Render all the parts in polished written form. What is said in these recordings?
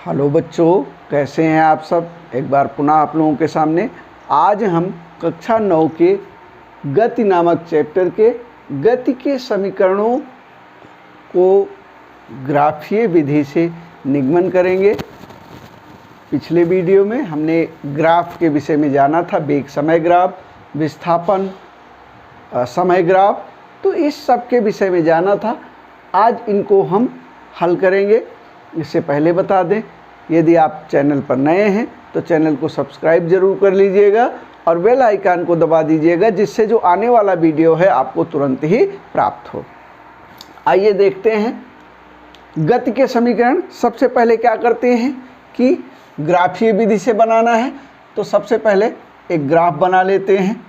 Hello बच्चों, कैसे हैं आप सब। एक बार पुनः आप लोगों के सामने आज हम कक्षा 9 के गति नामक चैप्टर के गति के समीकरणों को ग्राफीय विधि से निगमन करेंगे। पिछले वीडियो में हमने ग्राफ के विषय में जाना था, वेग समय ग्राफ, विस्थापन समय ग्राफ, तो इस सब के विषय में जाना था। आज इनको हम हल करेंगे। इससे पहले बता दें, यदि आप चैनल पर नए हैं तो चैनल को सब्सक्राइब जरूर कर लीजिएगा और बेल आइकन को दबा दीजिएगा, जिससे जो आने वाला वीडियो है आपको तुरंत ही प्राप्त हो। आइए देखते हैं गति के समीकरण। सबसे पहले क्या करते हैं कि ग्राफीय विधि से बनाना है, तो सबसे पहले एक ग्राफ बना लेते हैं।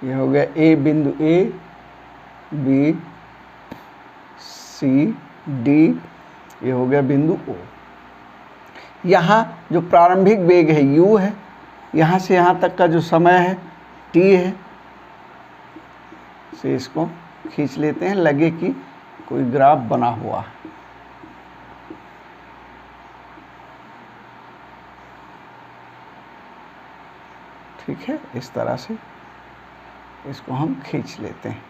ये हो गया ए बिंदु, ए बी सी डी, ये हो गया बिंदु ओ। यहाँ जो प्रारंभिक वेग है u है, यहाँ से यहाँ तक का जो समय है t है, से इसको खींच लेते हैं, लगे कि कोई ग्राफ बना हुआ है। ठीक है, इस तरह से इसको हम खींच लेते हैं।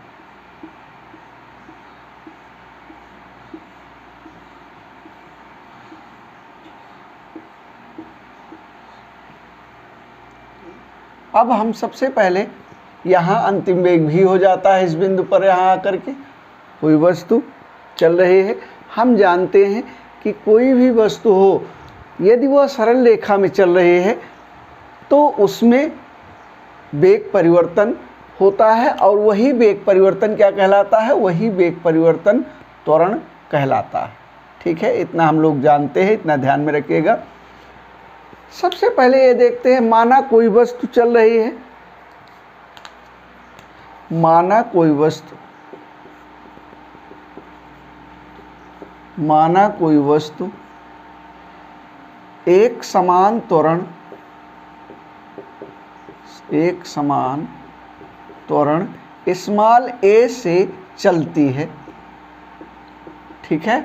अब हम सबसे पहले यहाँ अंतिम वेग भी हो जाता है इस बिंदु पर। यहाँ आकर के कोई वस्तु चल रही है। हम जानते हैं कि कोई भी वस्तु हो, यदि वह सरल रेखा में चल रही है तो उसमें वेग परिवर्तन होता है, और वही वेग परिवर्तन क्या कहलाता है? वही वेग परिवर्तन त्वरण कहलाता है। ठीक है, इतना हम लोग जानते हैं, इतना ध्यान में रखिएगा। सबसे पहले ये देखते हैं, माना कोई वस्तु चल रही है, माना कोई वस्तु एक समान त्वरण स्मॉल a से चलती है। ठीक है,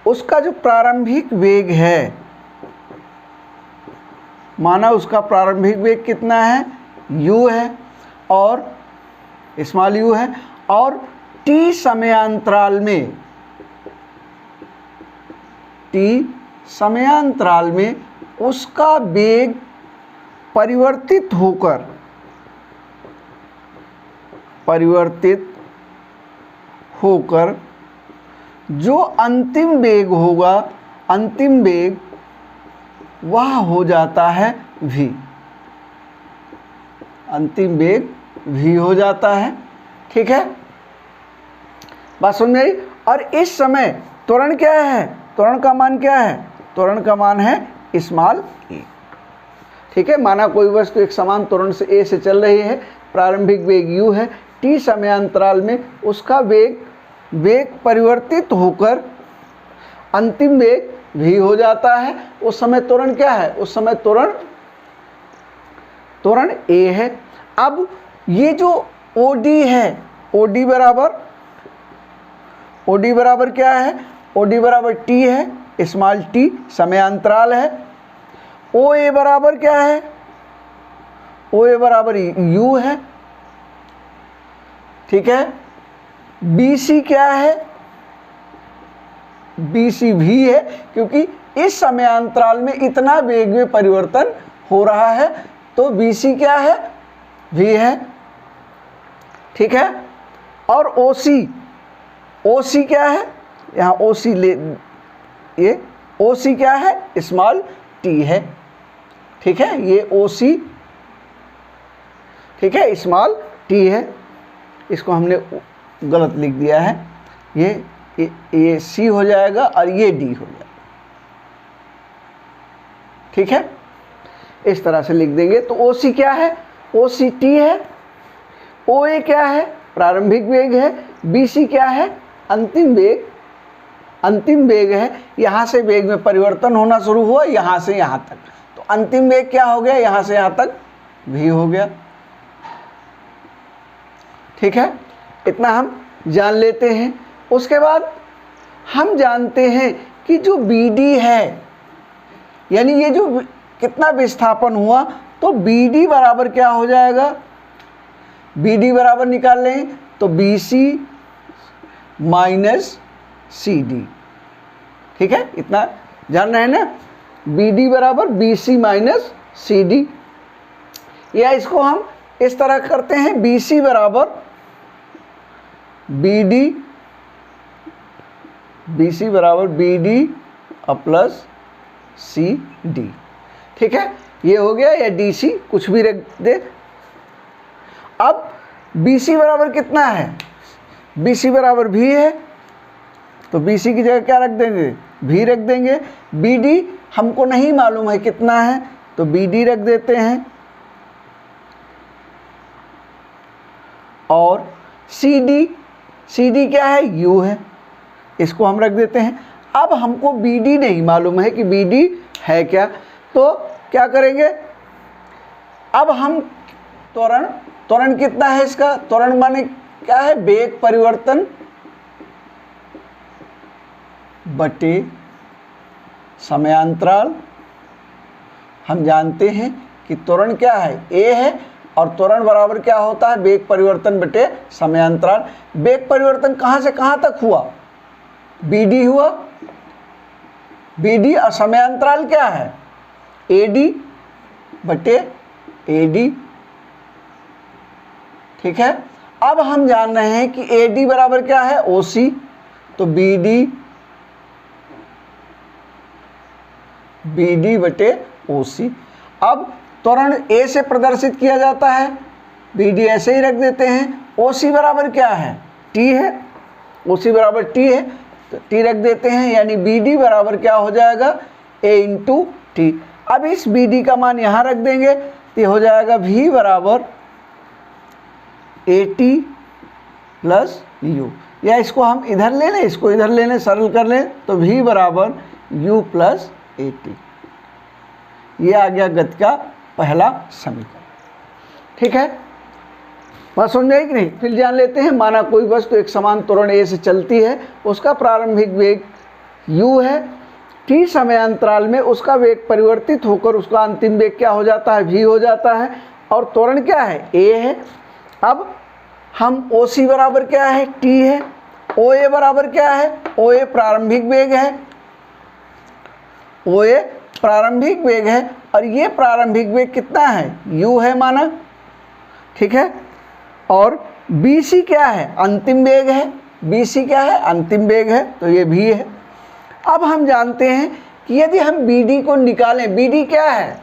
उसका जो प्रारंभिक वेग है, माना उसका प्रारंभिक वेग कितना है? u है और स्मॉल u है, और t समयांतराल में उसका वेग परिवर्तित होकर जो अंतिम वेग होगा, अंतिम वेग वह हो जाता है v। अंतिम वेग v हो जाता है। ठीक है, बात समझ में आई। और इस समय त्वरण क्या है? त्वरण का मान क्या है? त्वरण का मान है स्मॉल e। ठीक है, माना कोई वस्तु एक समान त्वरण से a से चल रही है, प्रारंभिक वेग u है, t समयांतराल में उसका वेग परिवर्तित होकर अंतिम वेग v हो जाता है। उस समय त्वरण क्या है? उस समय त्वरण a है। अब ये जो OD है, OD बराबर क्या है? OD बराबर t है, स्मॉल t समयांतराल है। OA बराबर क्या है? OA बराबर u है। ठीक है, BC क्या है? BC भी है, क्योंकि इस समयांतराल में इतना वेग में परिवर्तन हो रहा है, तो BC क्या है? V है। ठीक है, और OC क्या है? यहाँ OC ये OC क्या है? स्मॉल t है। ठीक है, ये OC, ठीक है, स्मॉल t है। इसको हमने गलत लिख दिया है, ये C हो जाएगा और ये D हो जाएगा। ठीक है, इस तरह से लिख देंगे। तो OC क्या है? ओ सी टी है, ओ ए क्या है, प्रारंभिक वेग है, बी सी क्या है, अंतिम वेग है। यहाँ से वेग में परिवर्तन होना शुरू हुआ, यहाँ से यहाँ तक, तो अंतिम वेग क्या हो गया, यहाँ से यहाँ तक v हो गया। ठीक है, इतना हम जान लेते हैं। उसके बाद हम जानते हैं कि जो BD है, यानी ये जो कितना विस्थापन हुआ, तो BD बराबर क्या हो जाएगा, BD बराबर निकाल लें तो BC माइनस CD। ठीक है, इतना जान रहे हैं ना, BD बराबर BC माइनस CD, या इसको हम इस तरह करते हैं, BC बराबर BD प्लस CD। ठीक है, ये हो गया, या DC कुछ भी रख दे। अब BC बराबर कितना है, BC बराबर V है, तो BC की जगह क्या रख देंगे, V रख देंगे। BD हमको नहीं मालूम है कितना है, तो BD रख देते हैं, और CD क्या है, U है, इसको हम रख देते हैं। अब हमको BD नहीं मालूम है कि BD है क्या, तो क्या करेंगे, अब हम त्वरण कितना है इसका, त्वरण माने क्या है, वेग परिवर्तन बटे समयांतराल। हम जानते हैं कि त्वरण क्या है, A है, और त्वरण बराबर क्या होता है, वेग परिवर्तन बटे समयांतराल। वेग परिवर्तन कहाँ से कहाँ तक हुआ, BD हुआ, BD, और समयांतराल क्या है, AD बटे AD। ठीक है, अब हम जान रहे हैं कि AD बराबर क्या है, OC, तो BD बटे OC। अब त्वरण A से प्रदर्शित किया जाता है, BD ऐसे ही रख देते हैं। OC बराबर क्या है, T है, OC बराबर T है, तो T रख देते हैं, यानी BD बराबर क्या हो जाएगा, A इंटू T। अब इस BD का मान यहाँ रख देंगे, तो ये हो जाएगा V बराबर AT प्लस U, या इसको हम इधर ले लें, इसको इधर ले लें, सरल कर लें, तो V बराबर U प्लस AT। ये आ गया गति का पहला समीकरण। ठीक है, बात समझ में आई कि नहीं। फिर जान लेते हैं, माना कोई वस्तु एक समान त्वरण A से चलती है, उसका प्रारंभिक वेग U है, T समयांतराल में उसका वेग परिवर्तित होकर उसका अंतिम वेग क्या हो जाता है, V हो जाता है, और त्वरण क्या है, A है। अब हम OC बराबर क्या है, T है, OA बराबर क्या है, OA प्रारंभिक वेग है, OA प्रारंभिक वेग है, और ये प्रारंभिक वेग कितना है, U है माना। ठीक है, और BC क्या है, अंतिम वेग है, BC क्या है, अंतिम वेग है, तो ये भी है। अब हम जानते हैं कि यदि हम BD को निकालें, BD क्या है,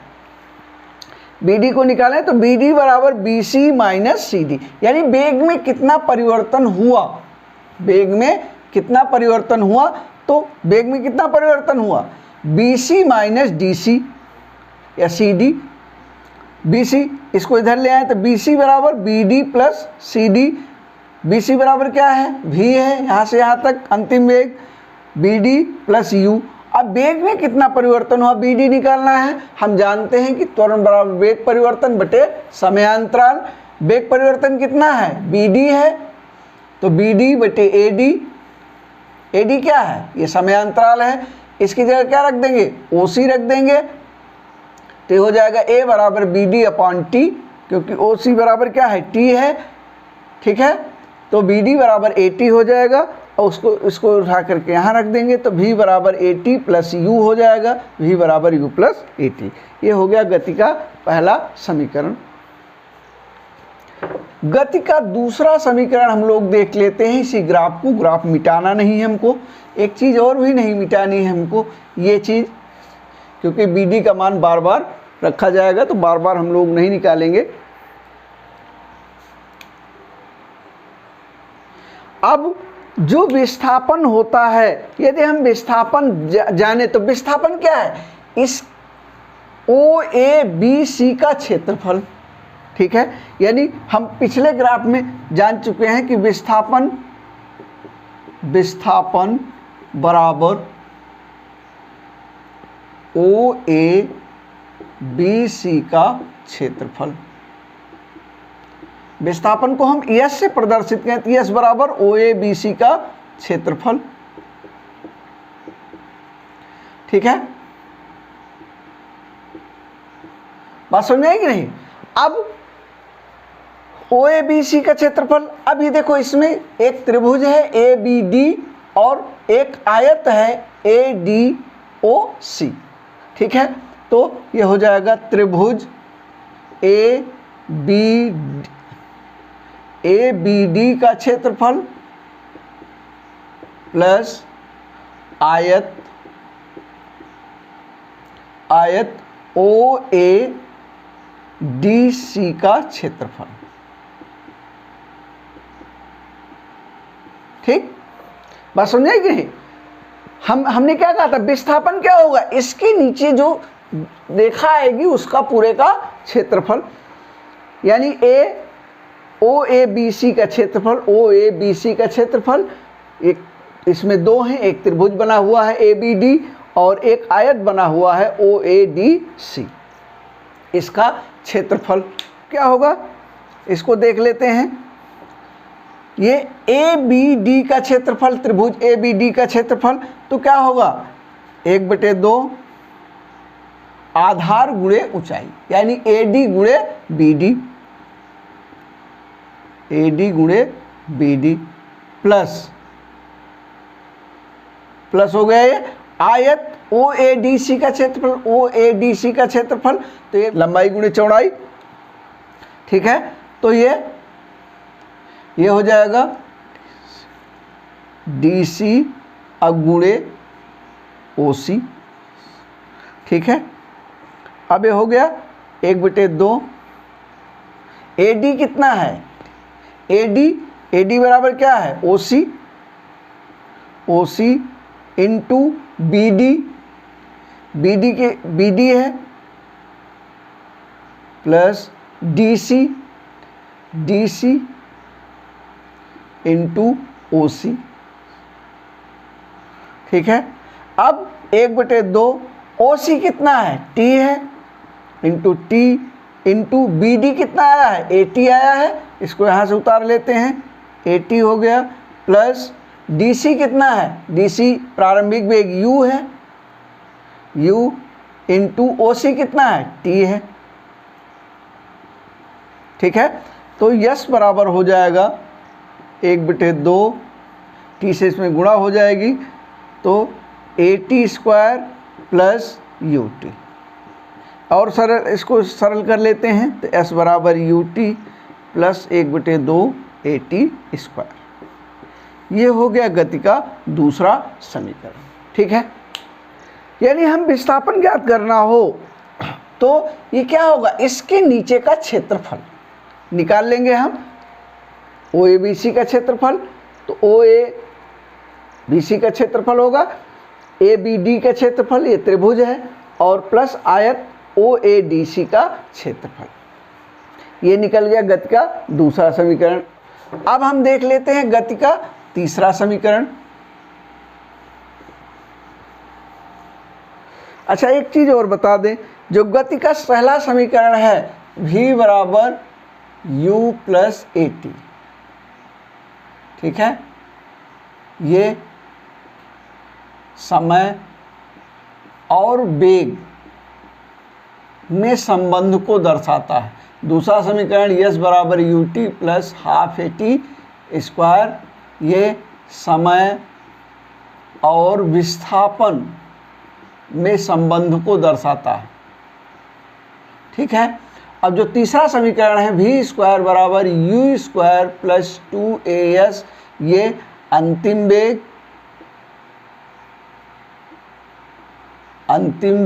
BD को निकालें तो BD बराबर BC माइनस CD, यानी वेग में कितना परिवर्तन हुआ, वेग में कितना परिवर्तन हुआ, तो वेग में कितना परिवर्तन हुआ, BC माइनस DC या CD। BC इसको इधर ले आए तो BC बराबर BD प्लस CD। BC बराबर क्या है, V है, यहाँ से यहाँ तक अंतिम वेग BD प्लस U। अब वेग में कितना परिवर्तन हुआ, BD निकालना है। हम जानते हैं कि त्वरण बराबर वेग परिवर्तन बटे समयांतराल। वेग परिवर्तन कितना है, BD है, तो BD बटे AD। AD क्या है, ये समयांतराल है, इसकी जगह क्या रख देंगे, OC रख देंगे, तो हो जाएगा A बराबर BD अपॉन T, क्योंकि OC बराबर क्या है, T है। ठीक है, तो BD बराबर AT हो जाएगा, और इसको उठा करके यहाँ रख देंगे, तो V बराबर AT प्लस U हो जाएगा, V बराबर U प्लस AT। ये हो गया गति का पहला समीकरण। गति का दूसरा समीकरण हम लोग देख लेते हैं। इसी ग्राफ को, ग्राफ मिटाना नहीं है हमको, एक चीज़ और भी नहीं मिटानी है हमको, ये चीज़, क्योंकि BD का मान बार बार रखा जाएगा, तो बार बार हम लोग नहीं निकालेंगे। अब जो विस्थापन होता है, यदि हम विस्थापन जाने, तो विस्थापन क्या है, इस OABC का क्षेत्रफल। ठीक है, यानी हम पिछले ग्राफ में जान चुके हैं कि विस्थापन बराबर ओ ए बी सी का क्षेत्रफल। विस्थापन को हम यस से प्रदर्शित करें, यस बराबर ओ ए बी सी का क्षेत्रफल। ठीक है, बात समझ में आई कि नहीं? अब ओ ए बी सी का क्षेत्रफल, अब ये देखो इसमें एक त्रिभुज है ए बी डी और एक आयत है ए डी ओ सी। ठीक है, तो ये हो जाएगा त्रिभुज ए बी डी का क्षेत्रफल प्लस आयत ओ ए डी सी का क्षेत्रफल। ठीक, बात समझ आई कि नहीं? हमने क्या कहा था, विस्थापन क्या होगा, इसके नीचे जो रेखा आएगी उसका पूरे का क्षेत्रफल, यानी ओ ए बी सी का क्षेत्रफल, ओ ए बी सी का क्षेत्रफल। एक इसमें दो हैं, एक त्रिभुज बना हुआ है ए बी डी और एक आयत बना हुआ है ओ ए डी सी। इसका क्षेत्रफल क्या होगा, इसको देख लेते हैं। ये ए बी डी का क्षेत्रफल, त्रिभुज ए बी डी का क्षेत्रफल, तो क्या होगा 1/2 आधार गुणे ऊंचाई, यानी ए डी गुणे बी डी, ए डी गुणे बी डी प्लस हो गया ये आयत ओ ए डी सी का क्षेत्रफल, ओ ए डी सी का क्षेत्रफल, तो ये लंबाई गुणे चौड़ाई। ठीक है, तो ये हो जाएगा डी सी गुणे ओ सी। ठीक है, अब ये हो गया 1/2। ए डी कितना है, ए डी बराबर क्या है O C into B D है plus D C into O C. ठीक है, अब 1/2 ओ सी कितना है टी है into T into B D कितना आया है 80 आया है, इसको यहाँ से उतार लेते हैं 80 हो गया, प्लस डी सी कितना है, डी सी प्रारंभिक वेग u है, u इंटू ओ सी कितना है t है। ठीक है, तो यस बराबर हो जाएगा 1/2, टी से इसमें गुणा हो जाएगी तो AT² प्लस UT, और इसको सरल कर लेते हैं तो S बराबर UT प्लस 1/2 AT²। ये हो गया गति का दूसरा समीकरण। ठीक है, यानी हम विस्थापन ज्ञात करना हो तो ये क्या होगा, इसके नीचे का क्षेत्रफल निकाल लेंगे हम। ओ ए बी सी का क्षेत्रफल, तो ओ ए बी सी का क्षेत्रफल होगा ए बी डी का क्षेत्रफल, ये त्रिभुज है, और प्लस आयत ओ ए डी सी का क्षेत्रफल। ये निकल गया गति का दूसरा समीकरण। अब हम देख लेते हैं गति का तीसरा समीकरण। अच्छा, एक चीज और बता दें, जो गति का पहला समीकरण है v बराबर u प्लस ए टी। ठीक है, ये समय और वेग में संबंध को दर्शाता है। दूसरा समीकरण यस बराबर U T plus half A T square, ये समय और विस्थापन में संबंध को दर्शाता है। ठीक है, अब जो तीसरा समीकरण है v² बराबर u² प्लस 2as, ये अंतिम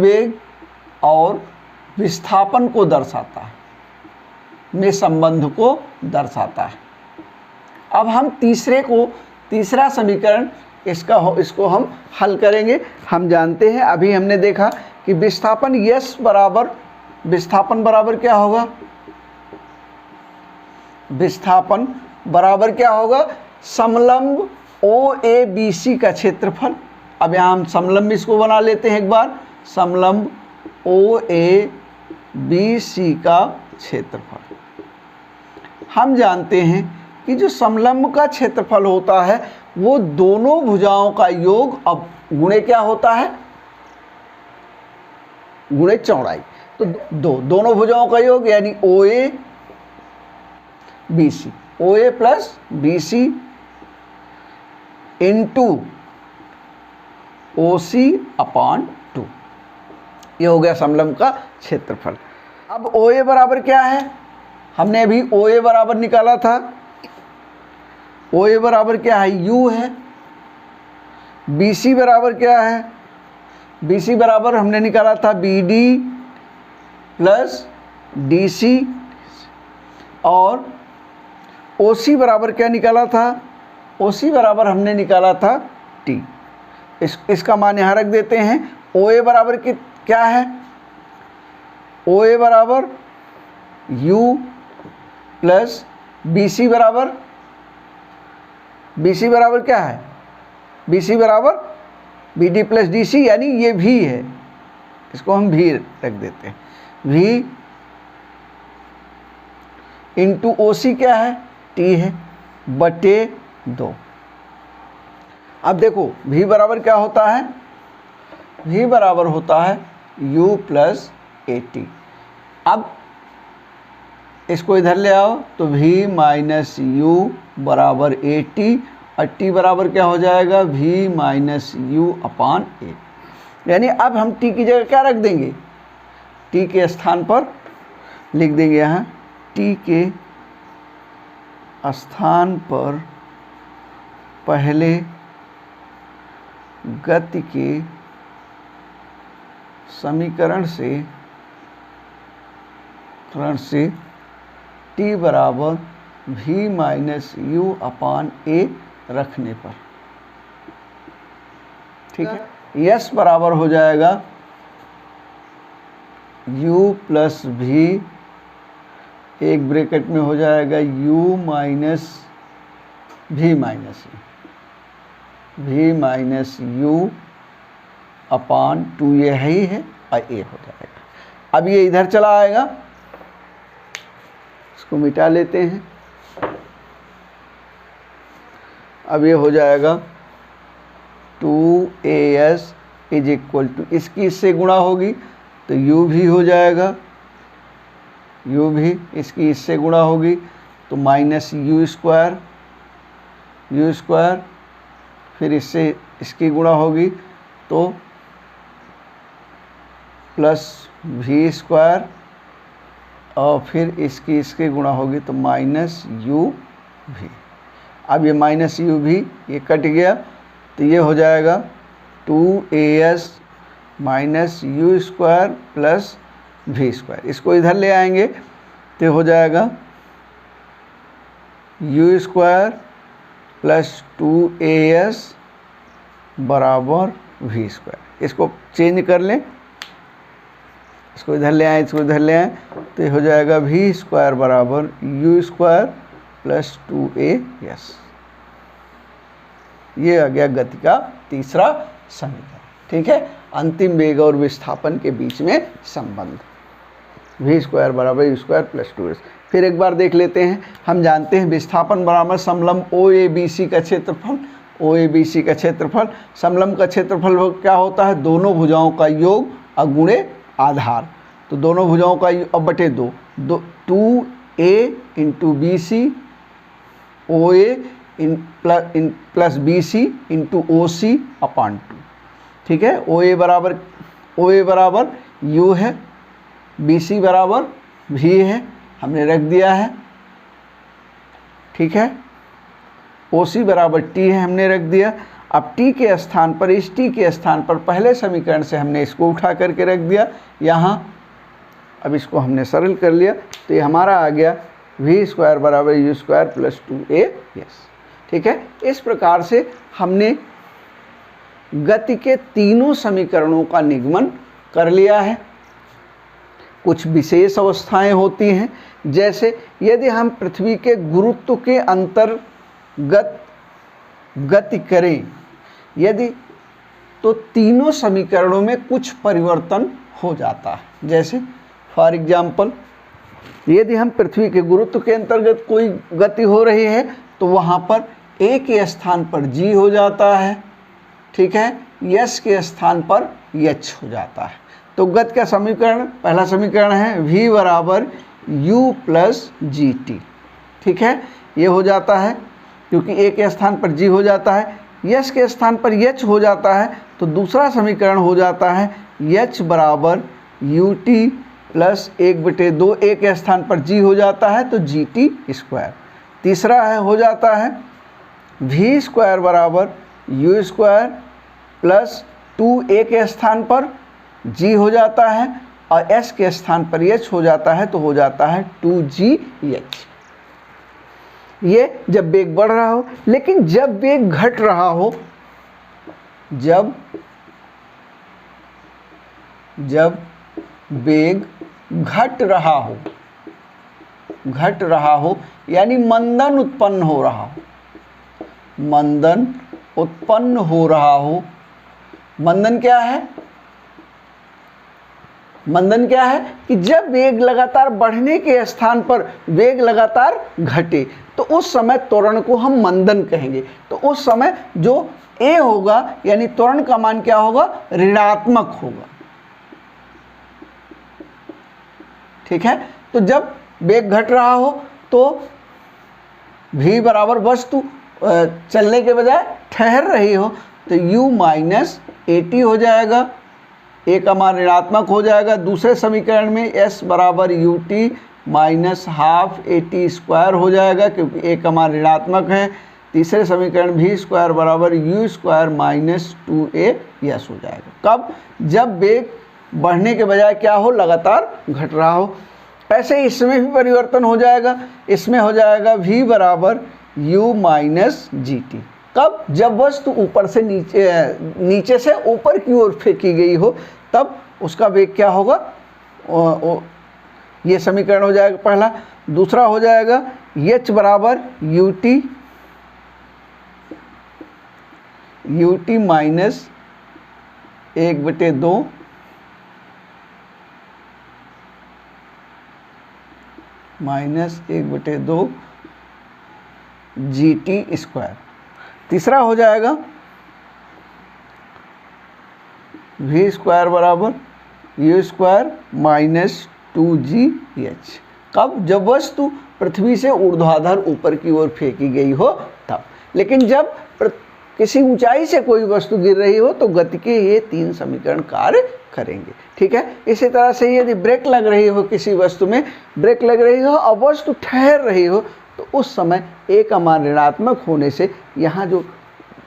वेग और विस्थापन को दर्शाता है, में संबंध को दर्शाता है। अब हम तीसरा समीकरण इसको हम हल करेंगे। हम जानते हैं, अभी हमने देखा कि विस्थापन बराबर क्या होगा, विस्थापन बराबर क्या होगा, समलंब OABC का क्षेत्रफल। अब यहाँ हम समलंब इसको बना लेते हैं एक बार, समलंब OABC का क्षेत्रफल। हम जानते हैं कि जो समलंब का क्षेत्रफल होता है वो दोनों भुजाओं का योग अब गुणे क्या होता है, गुणे चौड़ाई। तो दोनों भुजाओं का योग यानी OA plus BC into OC upon 2, ये हो गया समलंब का क्षेत्रफल। अब OA बराबर क्या है, हमने अभी OA बराबर निकाला था, OA बराबर क्या है, U है। BC बराबर क्या है, BC बराबर हमने निकाला था BD प्लस DC, और OC बराबर क्या निकाला था, OC बराबर हमने निकाला था T। इसका मान यहाँ रख देते हैं। OA बराबर क्या है, OA बराबर U प्लस BC बराबर क्या है, BC बराबर BD प्लस DC, यानी ये V है, इसको हम V रख देते हैं। V इंटू OC क्या है, T है, बटे 2। अब देखो V बराबर क्या होता है, V बराबर होता है U प्लस AT। अब इसको इधर ले आओ तो V माइनस U बराबर AT, और T बराबर क्या हो जाएगा, V minus U upon A। यानी अब हम T की जगह क्या रख देंगे, T के स्थान पर लिख देंगे यहाँ, T के स्थान पर पहले गति के समीकरण से T बराबर V minus U upon A रखने पर, ठीक है। S बराबर हो जाएगा U प्लस V, एक ब्रैकेट में हो जाएगा U minus V minus U upon 2, ये ही है, और A हो जाएगा। अब ये इधर चला आएगा, इसको मिटा लेते हैं। अब ये हो जाएगा 2AS इज इक्वल टू, इसकी इससे गुणा होगी तो U भी हो जाएगा, U भी इसकी इससे गुणा होगी तो माइनस U स्क्वायर, फिर इससे इसकी गुणा होगी तो प्लस V स्क्वायर, और फिर इसकी गुणा होगी तो माइनस U भी। अब ये माइनस U भी ये कट गया तो ये हो जाएगा 2AS minus U square plus V square. इसको इधर ले आएंगे तो हो जाएगा U स्क्वायर प्लस 2AS बराबर V स्क्वायर। इसको चेंज कर लें, इसको इधर ले आए, इसको इधर ले आए तो ये हो जाएगा V स्क्वायर बराबर U स्क्वायर प्लस 2AS। ये आ गया गति का तीसरा समीकरण, ठीक है। अंतिम वेग और विस्थापन के बीच में संबंध, V स्क्वायर बराबर U स्क्वायर प्लस 2AS। फिर एक बार देख लेते हैं। हम जानते हैं विस्थापन बराबर समलंब OABC का क्षेत्रफल, OABC का क्षेत्रफल। समलंब का क्षेत्रफल क्या होता है, दोनों भुजाओं का योग अगुणे आधार। तो दोनों भुजाओं का अब बटे 2, 2A into BC OA plus BC into OC upon 2, ठीक है। OA बराबर U है, BC बराबर V है, हमने रख दिया है, ठीक है। OC बराबर T है, हमने रख दिया। अब T के स्थान पर, इस T के स्थान पर पहले समीकरण से हमने इसको उठा करके रख दिया यहाँ। अब इसको हमने सरल कर लिया तो ये हमारा आ गया V स्क्वायर बराबर U स्क्वायर प्लस 2AS, ठीक है। इस प्रकार से हमने गति के तीनों समीकरणों का निगमन कर लिया है। कुछ विशेष अवस्थाएं होती हैं जैसे यदि हम पृथ्वी के गुरुत्व के अंतर्गत गति करें यदि, तो तीनों समीकरणों में कुछ परिवर्तन हो जाता है। जैसे फॉर एग्जाम्पल, यदि हम पृथ्वी के गुरुत्व के अंतर्गत कोई गति हो रही है तो वहाँ पर ए के स्थान पर जी हो जाता है, ठीक है, यस के स्थान पर एच हो जाता है। तो गति का समीकरण, पहला समीकरण है v बराबर u प्लस जी टी, ठीक है, ये हो जाता है क्योंकि ए के स्थान पर जी हो जाता है, यस के स्थान पर एच हो जाता है। तो दूसरा समीकरण हो जाता है एच बराबर यू टी प्लस 1/2, ए के स्थान पर जी हो जाता है तो जी टी स्क्वायर। तीसरा है हो जाता है वी स्क्वायर बराबर यू स्क्वायर प्लस 2, ए के स्थान पर जी हो जाता है और एस के स्थान पर एच हो जाता है तो हो जाता है 2gh। ये जब वेग बढ़ रहा हो, लेकिन जब वेग घट रहा हो, जब वेग घट रहा हो यानी मंदन उत्पन्न हो रहा हो, मंदन उत्पन्न हो रहा हो। मंदन क्या है? मंदन क्या है कि जब वेग लगातार बढ़ने के स्थान पर वेग लगातार घटे तो उस समय त्वरण को हम मंदन कहेंगे। तो उस समय जो ए होगा यानी त्वरण का मान क्या होगा? ऋणात्मक होगा, ठीक है। तो जब वेग घट रहा हो तो v बराबर वस्तु चलने के बजाय ठहर रही हो तो u माइनस AT हो जाएगा, ए का मान ऋणात्मक हो जाएगा। दूसरे समीकरण में s बराबर ut minus half AT square हो जाएगा क्योंकि ए का मान ऋणात्मक है। तीसरे समीकरण v स्क्वायर बराबर u स्क्वायर माइनस 2as हो जाएगा। कब? जब वेग बढ़ने के बजाय क्या हो? लगातार घट रहा हो। ऐसे ही इसमें भी परिवर्तन हो जाएगा, इसमें हो जाएगा v बराबर u माइनस जी टी। कब? जब वस्तु ऊपर से नीचे से ऊपर की ओर फेंकी गई हो तब उसका वेग क्या होगा? ये समीकरण हो जाएगा पहला। दूसरा हो जाएगा h बराबर ut minus 1/2 minus 1/2 G T square. तीसरा हो जाएगा v स्क्वायर बराबर u स्क्वायर माइनस 2gh। कब? जब वस्तु पृथ्वी से ऊर्ध्वाधर ऊपर की ओर फेंकी गई हो तब। लेकिन जब किसी ऊंचाई से कोई वस्तु गिर रही हो तो गति के ये तीन समीकरण कार्य करेंगे, ठीक है। इसी तरह से यदि ब्रेक लग रही हो, किसी वस्तु में ब्रेक लग रही हो और वस्तु ठहर रही हो तो उस समय ए का मान ऋणात्मक होने से यहाँ जो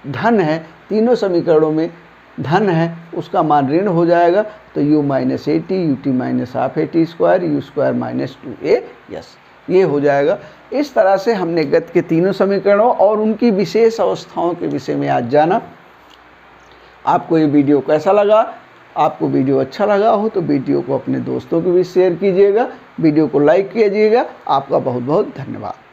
धन है, तीनों समीकरणों में धन है, उसका मान ऋण हो जाएगा। तो u minus AT, ut minus half AT square, u square minus 2as ये हो जाएगा। इस तरह से हमने गति के तीनों समीकरणों और उनकी विशेष अवस्थाओं के विषय में आज जाना। आपको ये वीडियो कैसा लगा? आपको वीडियो अच्छा लगा हो तो वीडियो को अपने दोस्तों के बीच शेयर कीजिएगा, वीडियो को लाइक कीजिएगा। आपका बहुत बहुत धन्यवाद।